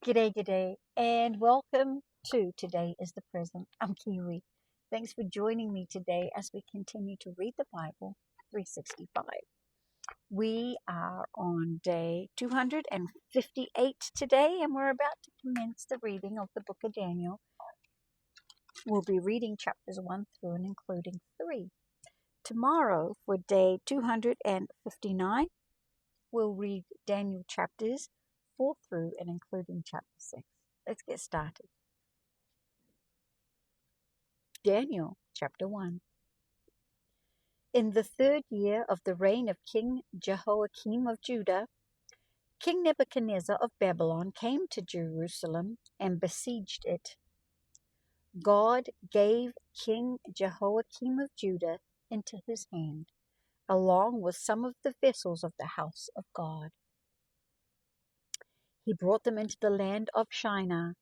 G'day, and welcome to Today is the Present. I'm Kiwi. Thanks for joining me today as we continue to read the Bible 365. We are on day 258 today, and we're about to commence the reading of the book of Daniel. We'll be reading chapters 1 through and including 3. Tomorrow, for day 259, we'll read Daniel chapters 4 through and including chapter 6. Let's get started. Daniel chapter 1. In the 3rd year of the reign of King Jehoiakim of Judah, King Nebuchadnezzar of Babylon came to Jerusalem and besieged it. God gave King Jehoiakim of Judah into his hand, along with some of the vessels of the house of God. He brought them into the land of Shinar,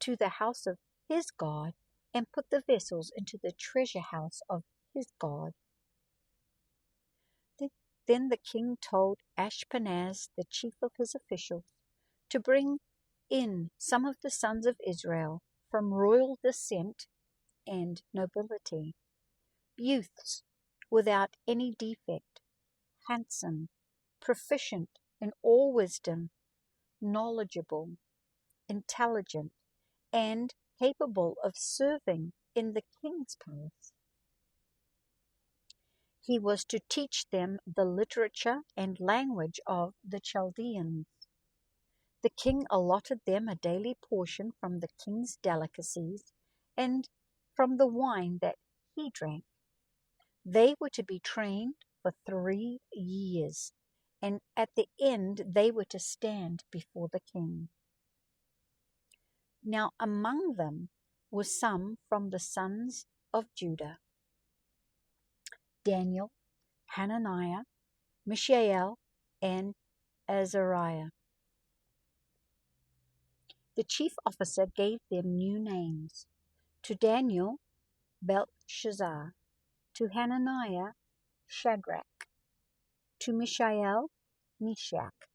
to the house of his God, and put the vessels into the treasure house of his God. Then the king told Ashpenaz, the chief of his officials, to bring in some of the sons of Israel from royal descent and nobility, youths without any defect, handsome, proficient in all wisdom, knowledgeable, intelligent, and capable of serving in the king's palace. He was to teach them the literature and language of the Chaldeans. The king allotted them a daily portion from the king's delicacies and from the wine that he drank. They were to be trained for 3 years, and at the end they were to stand before the king. Now among them were some from the sons of Judah: Daniel, Hananiah, Mishael, and Azariah. The chief officer gave them new names: to Daniel, Belshazzar; to Hananiah, Shadrach; to Mishael, Meshach;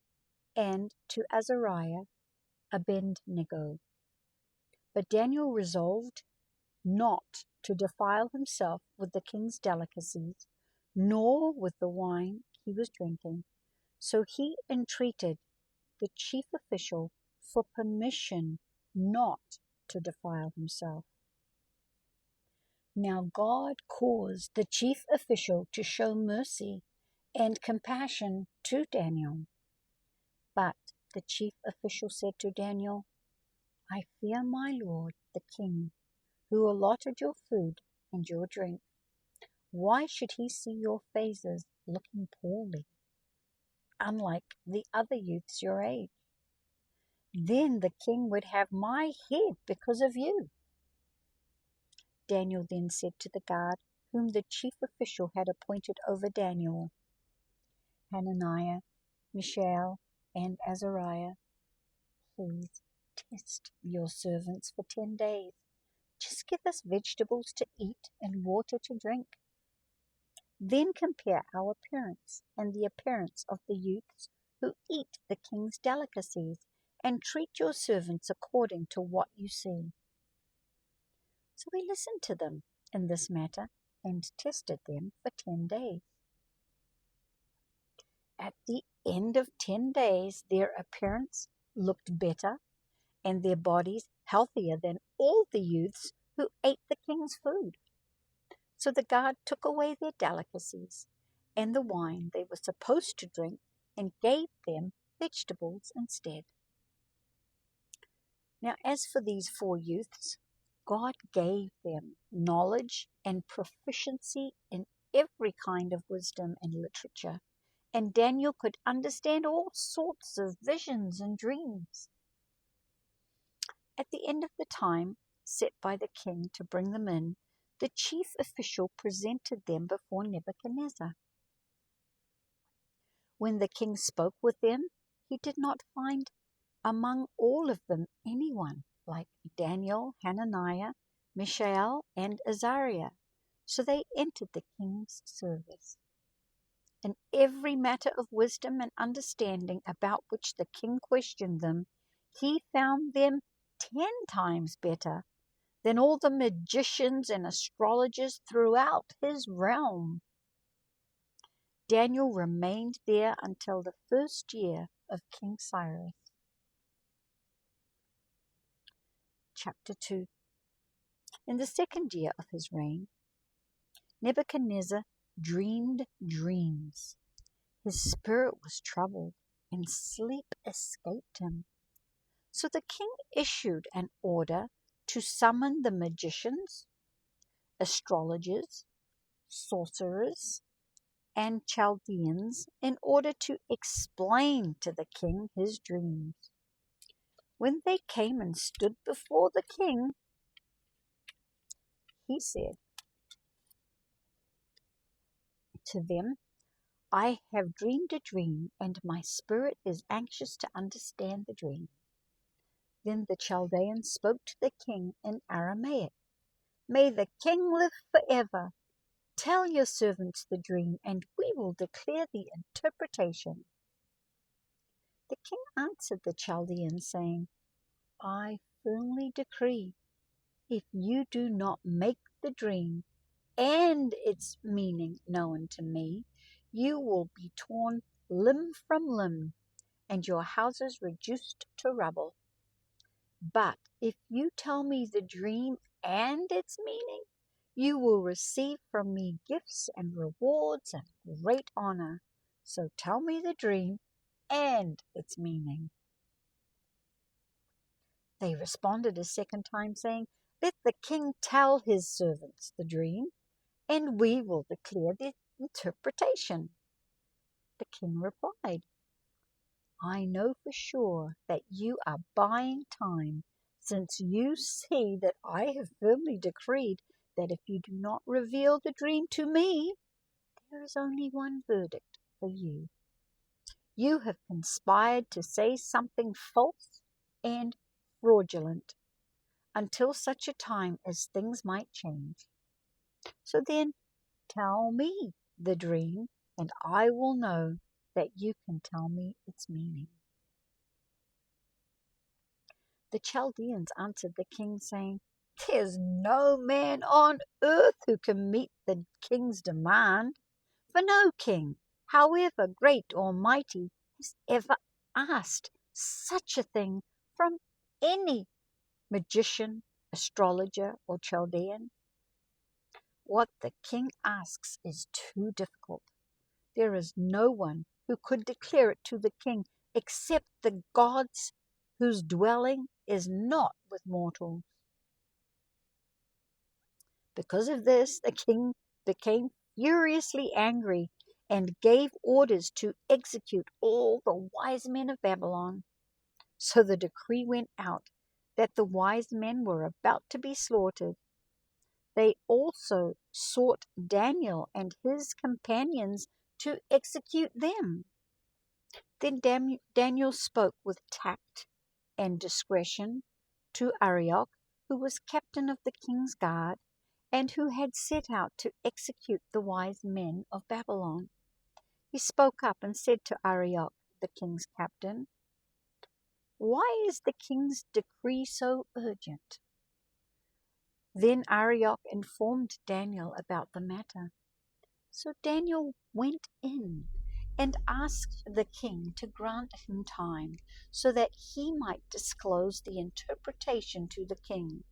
and to Azariah, Abednego. But Daniel resolved not to defile himself with the king's delicacies, nor with the wine he was drinking. So he entreated the chief official for permission not to defile himself. Now God caused the chief official to show mercy and compassion to Daniel. But the chief official said to Daniel, "I fear my lord the king, who allotted your food and your drink. Why should he see your faces looking poorly, unlike the other youths your age? Then the king would have my head because of you." Daniel then said to the guard, whom the chief official had appointed over Daniel, Hananiah, Mishael, and Azariah, "Please test your servants for 10 days. Just give us vegetables to eat and water to drink. Then compare our appearance and the appearance of the youths who eat the king's delicacies, and treat your servants according to what you see." So he listened to them in this matter and tested them for 10 days. At the end of 10 days, their appearance looked better and their bodies healthier than all the youths who ate the king's food. So the guard took away their delicacies and the wine they were supposed to drink and gave them vegetables instead. Now as for these 4 youths, God gave them knowledge and proficiency in every kind of wisdom and literature, and Daniel could understand all sorts of visions and dreams. At the end of the time set by the king to bring them in, the chief official presented them before Nebuchadnezzar. When the king spoke with them, he did not find among all of them anyone like Daniel, Hananiah, Mishael, and Azariah. So they entered the king's service. In every matter of wisdom and understanding about which the king questioned them, he found them 10 times better than all the magicians and astrologers throughout his realm. Daniel remained there until the first year of King Cyrus. Chapter 2. In the second year of his reign, Nebuchadnezzar dreamed dreams. His spirit was troubled, and sleep escaped him. So the king issued an order to summon the magicians, astrologers, sorcerers, and Chaldeans in order to explain to the king his dreams. When they came and stood before the king, he said to them, "I have dreamed a dream, and my spirit is anxious to understand the dream." Then the Chaldeans spoke to the king in Aramaic. "May the king live forever. Tell your servants the dream, and we will declare the interpretation." The king answered the Chaldeans, saying, "I firmly decree, if you do not make the dream and its meaning known to me, you will be torn limb from limb, and your houses reduced to rubble. But if you tell me the dream and its meaning, you will receive from me gifts and rewards and great honor. So tell me the dream and its meaning." They responded a second time, saying, "Let the king tell his servants the dream, and we will declare the interpretation." The king replied, "I know for sure that you are buying time, since you see that I have firmly decreed that if you do not reveal the dream to me, there is only one verdict for you. You have conspired to say something false and fraudulent until such a time as things might change. So then tell me the dream, and I will know that you can tell me its meaning." The Chaldeans answered the king, saying, "There's no man on earth who can meet the king's demand, for no king, however great or mighty, has ever asked such a thing from any magician, astrologer, or Chaldean. What the king asks is too difficult. There is no one who could declare it to the king except the gods whose dwelling is not with mortals." Because of this, the king became furiously angry and gave orders to execute all the wise men of Babylon. So the decree went out that the wise men were about to be slaughtered. They also sought Daniel and his companions to execute them. Then Daniel spoke with tact and discretion to Arioch, who was captain of the king's guard, and who had set out to execute the wise men of Babylon. He spoke up and said to Arioch, the king's captain, "Why is the king's decree so urgent?" Then Arioch informed Daniel about the matter. So Daniel went in and asked the king to grant him time so that he might disclose the interpretation to the king.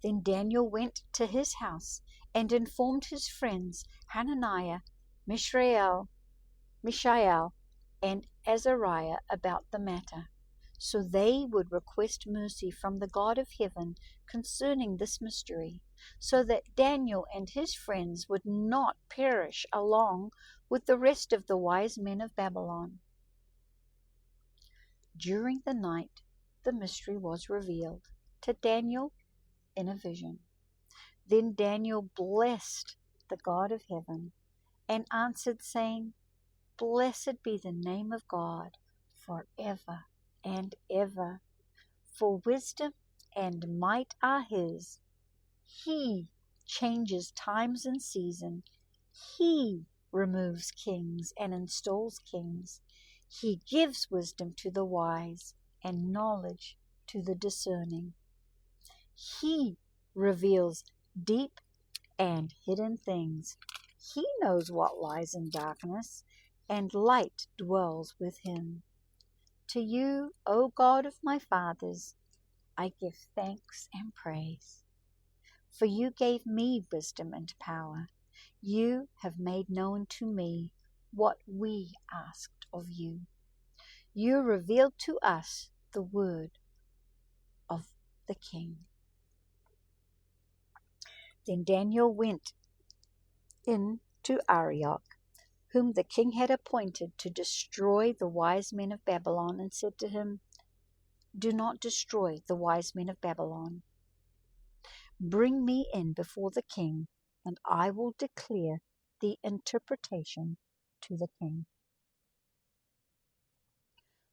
Then Daniel went to his house and informed his friends Hananiah, Mishael, and Azariah about the matter, so they would request mercy from the God of heaven concerning this mystery, so that Daniel and his friends would not perish along with the rest of the wise men of Babylon. During the night, the mystery was revealed to Daniel in a vision. Then Daniel blessed the God of heaven and answered, saying, "Blessed be the name of God forever and ever, for wisdom and might are his. He changes times and seasons. He removes kings and installs kings. He gives wisdom to the wise and knowledge to the discerning. He reveals deep and hidden things. He knows what lies in darkness, and light dwells with him. To you, O God of my fathers, I give thanks and praise. For you gave me wisdom and power. You have made known to me what we asked of you. You revealed to us the word of the king. Then Daniel went in to Arioch, whom the king had appointed to destroy the wise men of Babylon, and said to him, Do not destroy the wise men of Babylon. Bring me in before the king, and I will declare the interpretation to the king.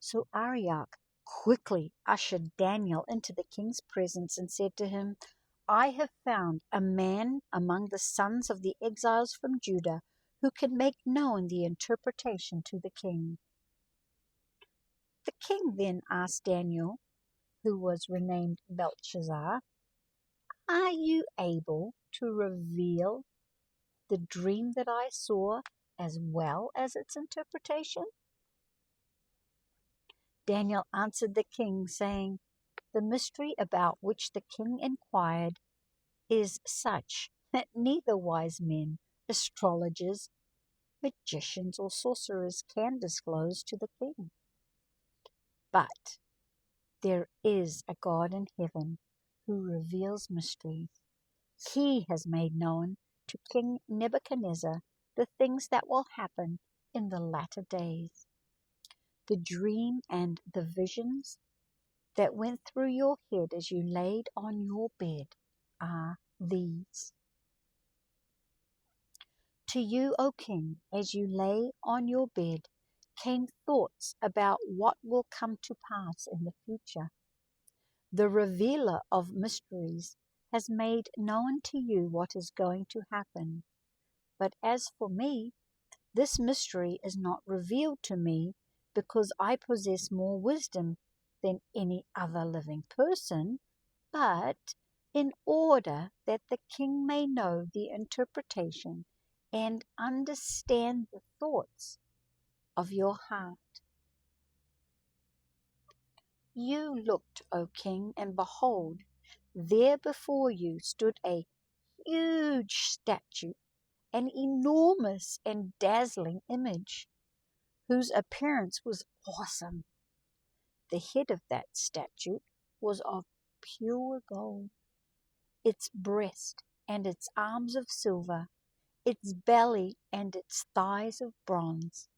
So Arioch quickly ushered Daniel into the king's presence and said to him, I have found a man among the sons of the exiles from Judah who can make known the interpretation to the king. The king then asked Daniel, who was renamed Belshazzar, Are you able to reveal the dream that I saw as well as its interpretation? Daniel answered the king, saying, The mystery about which the king inquired is such that neither wise men, astrologers, magicians, or sorcerers can disclose to the king. But there is a God in heaven who reveals mysteries. He has made known to King Nebuchadnezzar the things that will happen in the latter days. The dream and the visions that went through your head as you laid on your bed are these. To you, O king, as you lay on your bed, came thoughts about what will come to pass in the future. The revealer of mysteries has made known to you what is going to happen. But as for me, this mystery is not revealed to me because I possess more wisdom than any other living person, but in order that the king may know the interpretation and understand the thoughts of your heart. You looked, O king, and behold, there before you stood a huge statue, an enormous and dazzling image, whose appearance was awesome. The head of that statue was of pure gold, its breast and its arms of silver, its belly and its thighs of bronze,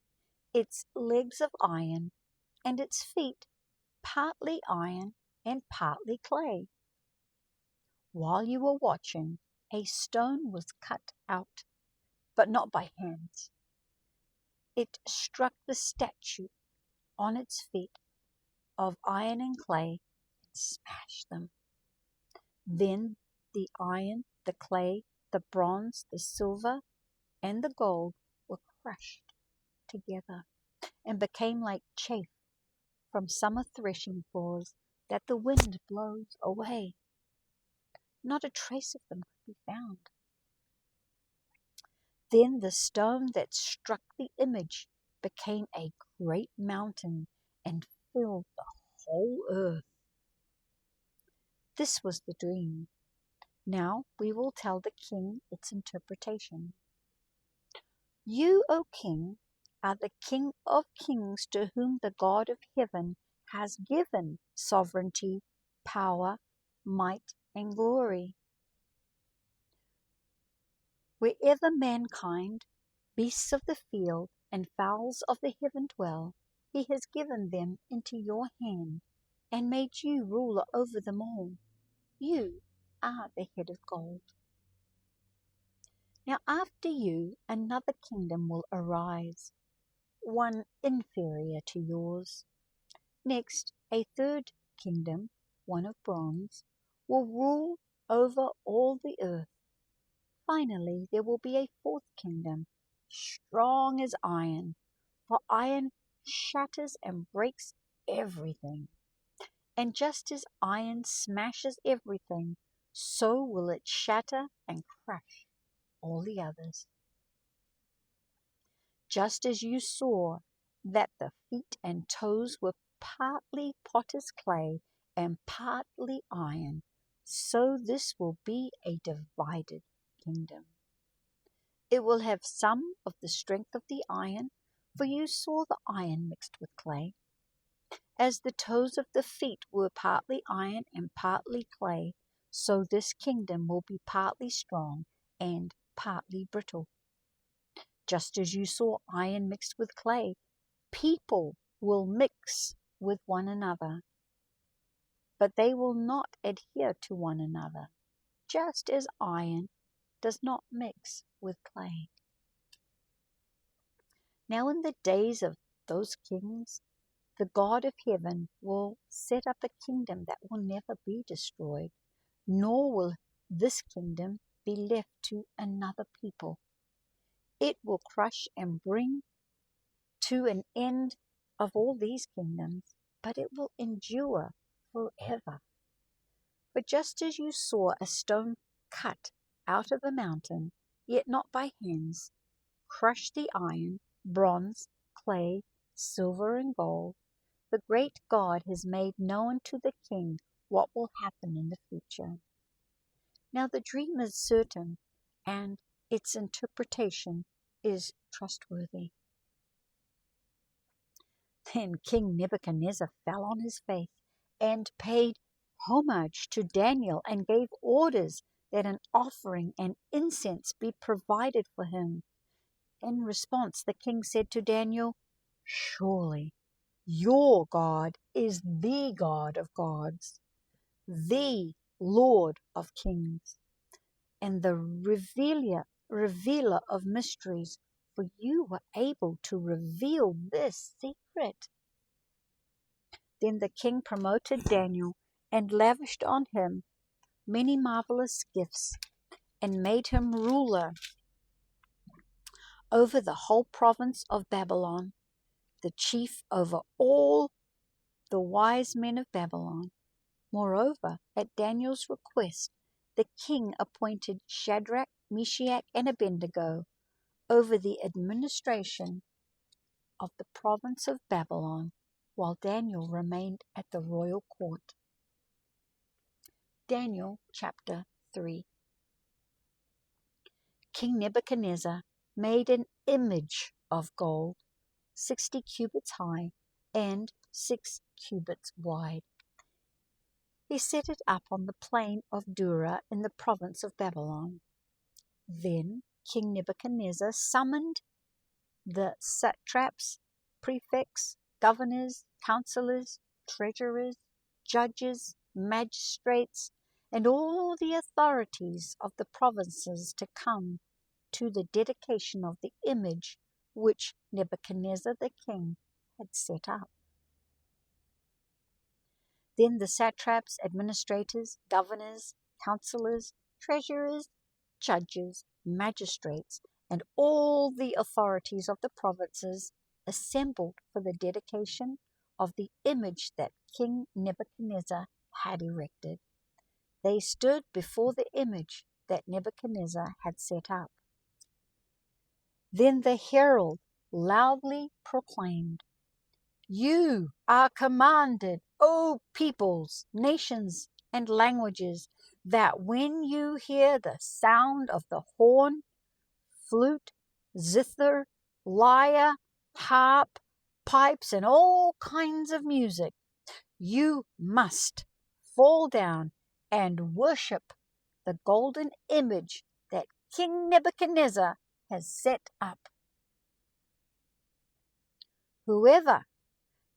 its legs of iron, and its feet partly iron and partly clay. While you were watching, a stone was cut out, but not by hands. It struck the statue on its feet of iron and clay and smashed them. Then the iron, the clay, the bronze, the silver, and the gold were crushed together and became like chaff from summer threshing floors that the wind blows away. Not a trace of them could be found. Then the stone that struck the image became a great mountain and filled the whole earth. This was the dream. Now we will tell the king its interpretation. You, O king, are the King of kings, to whom the God of heaven has given sovereignty, power, might, and glory. Wherever mankind, beasts of the field, and fowls of the heaven dwell, he has given them into your hand, and made you ruler over them all. You are the head of gold. Now after you another kingdom will arise, one inferior to yours. Next, a third kingdom, one of bronze, will rule over all the earth. Finally, there will be a fourth kingdom, strong as iron, for iron shatters and breaks everything. And just as iron smashes everything, so will it shatter and crush all the others. Just as you saw that the feet and toes were partly potter's clay and partly iron, so this will be a divided kingdom. It will have some of the strength of the iron, for you saw the iron mixed with clay. As the toes of the feet were partly iron and partly clay, so this kingdom will be partly strong and partly brittle. Just as you saw iron mixed with clay, people will mix with one another, but they will not adhere to one another, just as iron does not mix with clay. Now in the days of those kings, the God of heaven will set up a kingdom that will never be destroyed, nor will this kingdom be left to another people. It will crush and bring to an end of all these kingdoms, but it will endure forever. For just as you saw a stone cut out of a mountain, yet not by hands, crush the iron, bronze, clay, silver, and gold, the great God has made known to the king what will happen in the future. Now the dream is certain, and its interpretation is trustworthy. Then King Nebuchadnezzar fell on his face and paid homage to Daniel and gave orders that an offering and incense be provided for him. In response, the king said to Daniel, "Surely your God is the God of gods, the Lord of kings, and the revealer of mysteries, for you were able to reveal this secret." Then the king promoted Daniel and lavished on him many marvelous gifts and made him ruler over the whole province of Babylon, the chief over all the wise men of Babylon. Moreover, at Daniel's request, the king appointed Shadrach, Meshach, and Abednego over the administration of the province of Babylon, while Daniel remained at the royal court. Daniel chapter 3. King Nebuchadnezzar made an image of gold, 60 cubits high and 6 cubits wide. He set it up on the plain of Dura in the province of Babylon. Then King Nebuchadnezzar summoned the satraps, prefects, governors, counselors, treasurers, judges, magistrates, and all the authorities of the provinces to come to the dedication of the image which Nebuchadnezzar the king had set up. Then the satraps, administrators, governors, counselors, treasurers, judges, magistrates, and all the authorities of the provinces assembled for the dedication of the image that King Nebuchadnezzar had erected. They stood before the image that Nebuchadnezzar had set up. Then the herald loudly proclaimed, "You are commanded, O peoples, nations, and languages, that when you hear the sound of the horn, flute, zither, lyre, harp, pipes, and all kinds of music, you must fall down and worship the golden image that King Nebuchadnezzar has set up. Whoever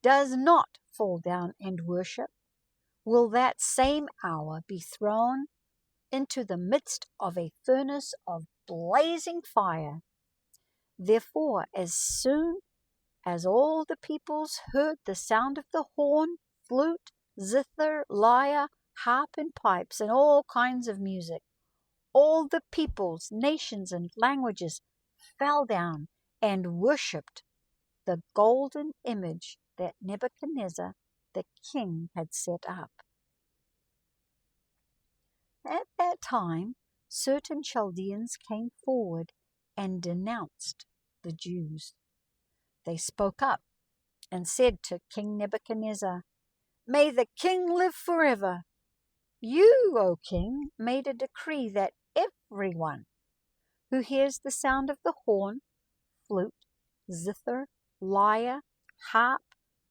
does not fall down and worship will that same hour be thrown into the midst of a furnace of blazing fire." Therefore, as soon as all the peoples heard the sound of the horn, flute, zither, lyre, harp, and pipes, and all kinds of music, all the peoples, nations, and languages fell down and worshipped the golden image that Nebuchadnezzar, the king, had set up. At that time, certain Chaldeans came forward and denounced the Jews. They spoke up and said to King Nebuchadnezzar, "May the king live forever. You, O king, made a decree that everyone who hears the sound of the horn, flute, zither, lyre, harp,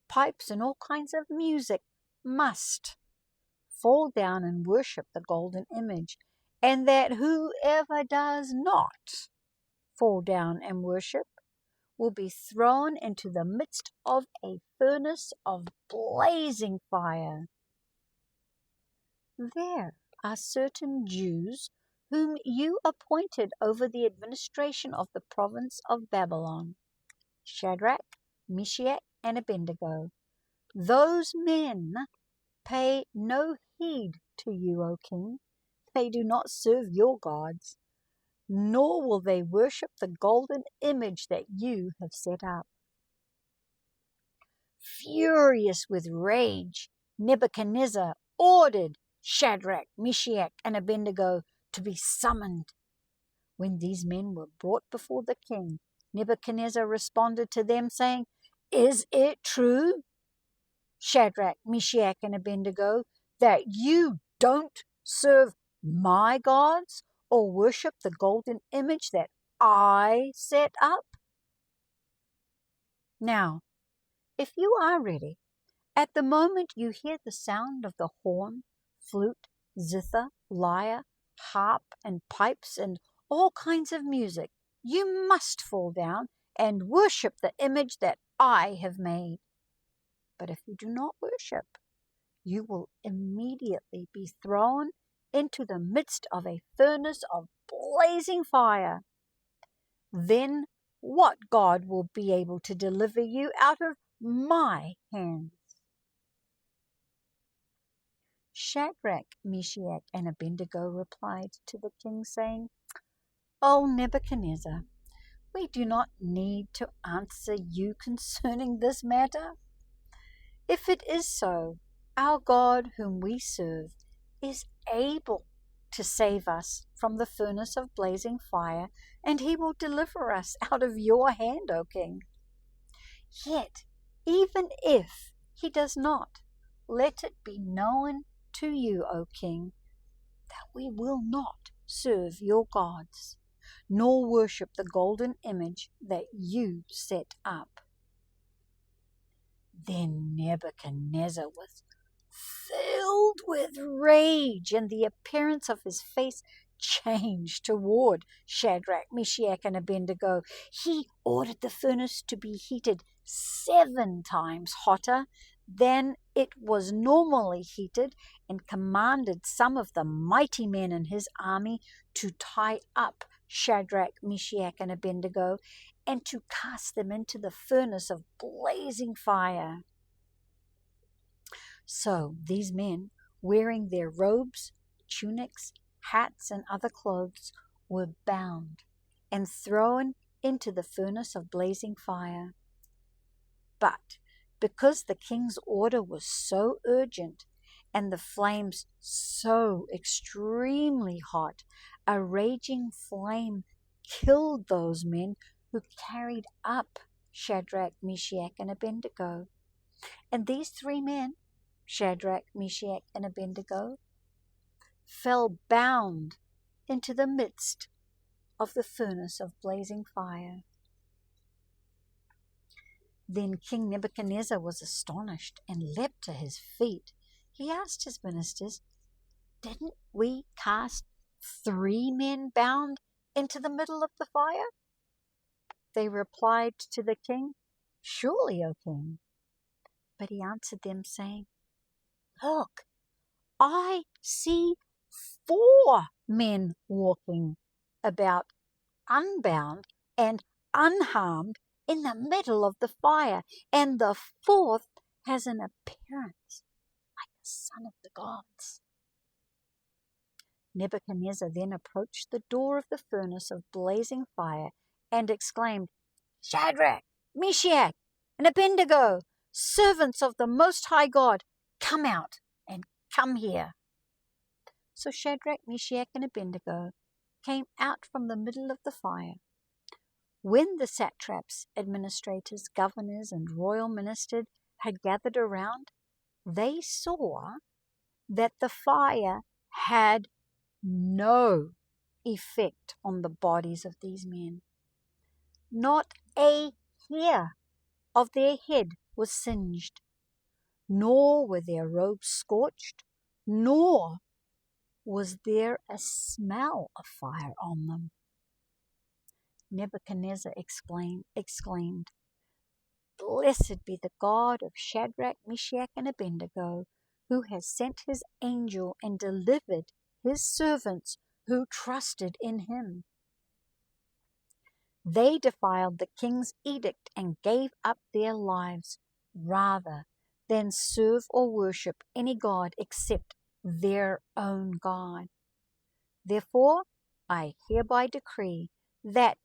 pipes, and all kinds of music must fall down and worship the golden image, and that whoever does not fall down and worship will be thrown into the midst of a furnace of blazing fire. There are certain Jews whom you appointed over the administration of the province of Babylon, Shadrach, Meshach, and Abednego. Those men pay no heed to you, O king. They do not serve your gods, nor will they worship the golden image that you have set up." Furious with rage, Nebuchadnezzar ordered Shadrach, Meshach, and Abednego to be summoned. When these men were brought before the king, Nebuchadnezzar responded to them, saying, "Is it true, Shadrach, Meshach, and Abednego, that you don't serve my gods or worship the golden image that I set up? Now, if you are ready, at the moment you hear the sound of the horn, flute, zither, lyre, harp, and pipes, and all kinds of music, you must fall down and worship the image that I have made. But if you do not worship, you will immediately be thrown into the midst of a furnace of blazing fire. Then what God will be able to deliver you out of my hands?" Shadrach, Meshach, and Abednego replied to the king, saying, "O Nebuchadnezzar, we do not need to answer you concerning this matter. If it is so, our God whom we serve is able to save us from the furnace of blazing fire, and he will deliver us out of your hand, O king. Yet, even if he does not, let it be known to you, O king, that we will not serve your gods, nor worship the golden image that you set up." Then Nebuchadnezzar was filled with rage, and the appearance of his face changed toward Shadrach, Meshach, and Abednego. He ordered the furnace to be heated 7 times hotter than it was normally heated, and commanded some of the mighty men in his army to tie up Shadrach, Meshach, and Abednego, and to cast them into the furnace of blazing fire. So these men, wearing their robes, tunics, hats, and other clothes, were bound and thrown into the furnace of blazing fire. But because the king's order was so urgent and the flames so extremely hot, a raging flame killed those men who carried up Shadrach, Meshach, and Abednego. And these 3 men, Shadrach, Meshach, and Abednego, fell bound into the midst of the furnace of blazing fire. Then King Nebuchadnezzar was astonished and leapt to his feet. He asked his ministers, "Didn't we cast 3 men bound into the middle of the fire?" They replied to the king, "Surely, O king." But he answered them, saying, "Look, I see 4 men walking about unbound and unharmed in the middle of the fire, and the 4th has an appearance like the son of the gods." Nebuchadnezzar then approached the door of the furnace of blazing fire and exclaimed, "Shadrach, Meshach, and Abednego, servants of the Most High God, come out and come here." So Shadrach, Meshach, and Abednego came out from the middle of the fire. When the satraps, administrators, governors, and royal ministers had gathered around, they saw that the fire had no effect on the bodies of these men. Not a hair of their head was singed, nor were their robes scorched, nor was there a smell of fire on them. Nebuchadnezzar exclaimed, "Blessed be the God of Shadrach, Meshach, and Abednego, who has sent his angel and delivered his servants who trusted in him." They defiled the king's edict and gave up their lives rather than serve or worship any god except their own God. Therefore, I hereby decree that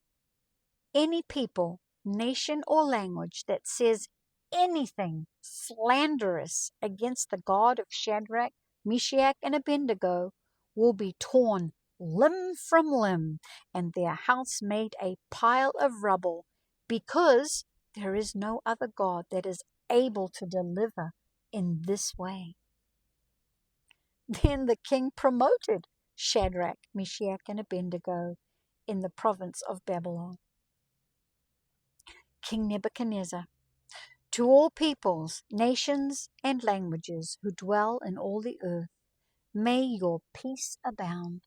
any people, nation, or language that says anything slanderous against the God of Shadrach, Meshach, and Abednego will be torn limb from limb, and their house made a pile of rubble, because there is no other God that is able to deliver in this way. Then the king promoted Shadrach, Meshach, and Abednego in the province of Babylon. King Nebuchadnezzar, to all peoples, nations, and languages who dwell in all the earth, may your peace abound.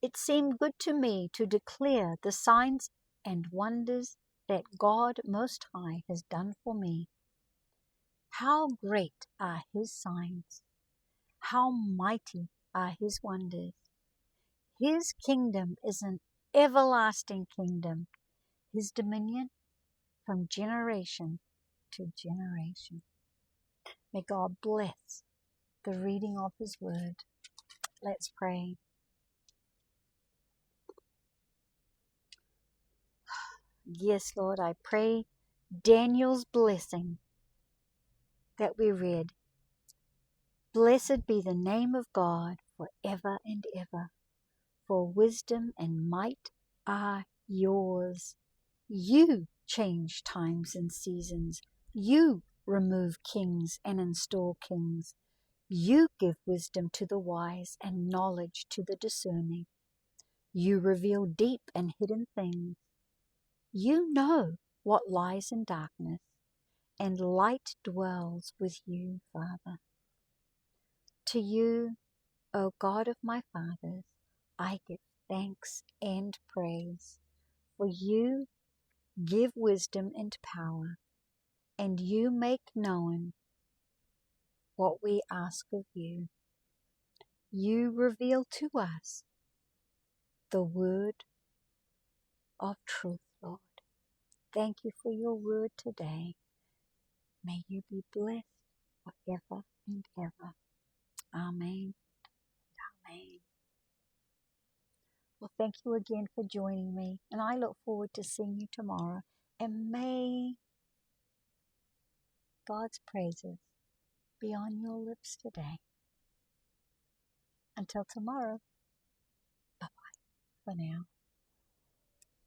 It seemed good to me to declare the signs and wonders that God Most High has done for me. How great are his signs! How mighty are his wonders! His kingdom is an everlasting kingdom, his dominion from generation to generation. May God bless the reading of his word. Let's pray. Yes, Lord, I pray Daniel's blessing that we read. Blessed be the name of God forever and ever, for wisdom and might are yours. You change times and seasons. You remove kings and install kings. You give wisdom to the wise and knowledge to the discerning. You reveal deep and hidden things. You know what lies in darkness, and light dwells with you, Father. To you, O God of my fathers, I give thanks and praise, for you give wisdom and power, and you make known what we ask of you. You reveal to us the word of truth, Lord. Thank you for your word today. May you be blessed forever and ever. Amen. Amen. Well, thank you again for joining me, and I look forward to seeing you tomorrow. And may God's praises be on your lips today. Until tomorrow, bye-bye for now.